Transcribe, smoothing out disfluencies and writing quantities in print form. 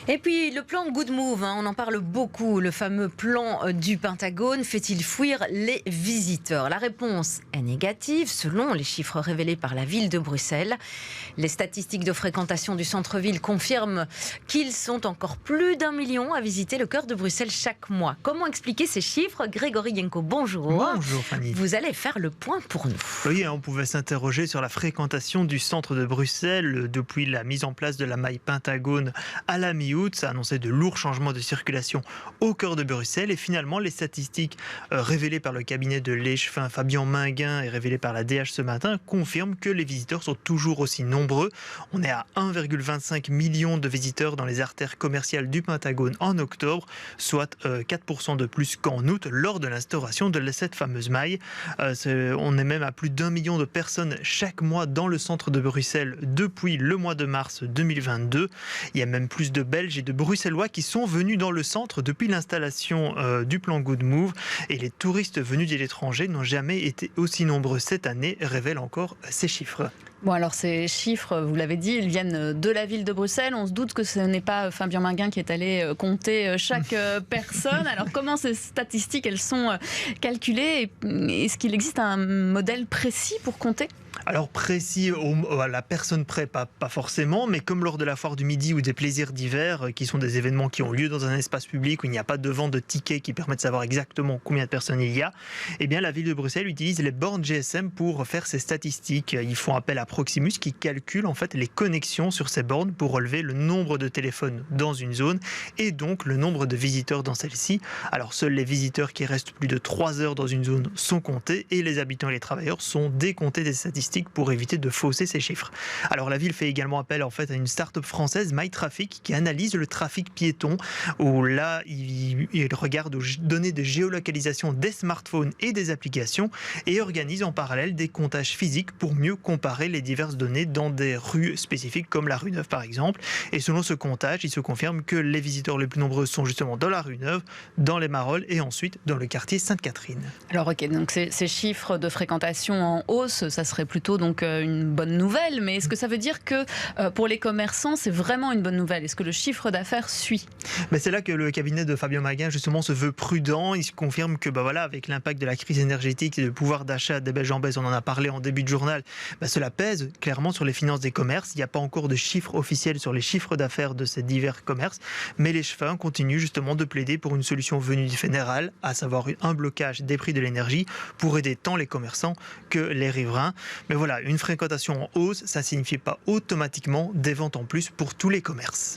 Et puis le plan Good Move, on en parle beaucoup. Le fameux plan du Pentagone fait-il fuir les visiteurs? La réponse est négative selon les chiffres révélés par la ville de Bruxelles. Les statistiques de fréquentation du centre-ville confirment qu'ils sont encore plus d'1 million à visiter le cœur de Bruxelles chaque mois. Comment expliquer ces chiffres? Grégory Yenko, bonjour. Bonjour Fanny. Vous allez faire le point pour nous. Oui, on pouvait s'interroger sur la fréquentation du centre de Bruxelles depuis la mise en place de la maille Pentagone à la mi-août. Ça annonçait de lourds changements de circulation au cœur de Bruxelles. Et finalement, les statistiques révélées par le cabinet de l'échevin Fabien Minguin et révélées par la DH ce matin confirment que les visiteurs sont toujours aussi nombreux. On est à 1,25 million de visiteurs dans les artères commerciales du Pentagone en octobre, soit 4% de plus qu'en août lors de l'instauration de cette fameuse maille. On est même à plus d'1 million de personnes chaque mois dans le centre de Bruxelles depuis le mois de mars 2022. Il y a même plus de Belges et de Bruxellois qui sont venus dans le centre depuis l'installation du plan Good Move. Et les touristes venus de l'étranger n'ont jamais été aussi nombreux cette année, révèlent encore ces chiffres. Bon, alors ces chiffres, vous l'avez dit, ils viennent de la ville de Bruxelles. On se doute que ce n'est pas Fabien Minguin qui est allé compter chaque personne. Alors comment ces statistiques, elles sont calculées? Est-ce qu'il existe un modèle précis pour compter? Alors précis à la personne près, pas forcément, mais comme lors de la foire du midi ou des plaisirs d'hiver, qui sont des événements qui ont lieu dans un espace public où il n'y a pas de vente de tickets qui permettent de savoir exactement combien de personnes il y a, eh bien la ville de Bruxelles utilise les bornes GSM pour faire ces statistiques. Ils font appel à Proximus qui calcule en fait les connexions sur ces bornes pour relever le nombre de téléphones dans une zone et donc le nombre de visiteurs dans celle-ci. Alors seuls les visiteurs qui restent plus de 3 heures dans une zone sont comptés et les habitants et les travailleurs sont décomptés des statistiques pour éviter de fausser ces chiffres. Alors la ville fait également appel en fait à une start-up française, MyTraffic, qui analyse le trafic piéton, où là il regarde aux données de géolocalisation des smartphones et des applications et organise en parallèle des comptages physiques pour mieux comparer les diverses données dans des rues spécifiques comme la rue Neuve par exemple. Et selon ce comptage, il se confirme que les visiteurs les plus nombreux sont justement dans la rue Neuve, dans les Marolles et ensuite dans le quartier Sainte-Catherine. Alors ok, donc ces chiffres de fréquentation en hausse, ça serait plutôt donc une bonne nouvelle, mais est-ce que ça veut dire que pour les commerçants c'est vraiment une bonne nouvelle? Est-ce que le chiffre d'affaires suit? Mais c'est là que le cabinet de Fabien Minguin justement se veut prudent. Il se confirme que avec l'impact de la crise énergétique et le pouvoir d'achat des Belges en baisse, on en a parlé en début de journal, cela pèse clairement sur les finances des commerces. Il n'y a pas encore de chiffres officiels sur les chiffres d'affaires de ces divers commerces, mais l'échevin continue justement de plaider pour une solution venue du fédéral, à savoir un blocage des prix de l'énergie pour aider tant les commerçants que les riverains. Mais voilà, une fréquentation en hausse, ça ne signifie pas automatiquement des ventes en plus pour tous les commerces.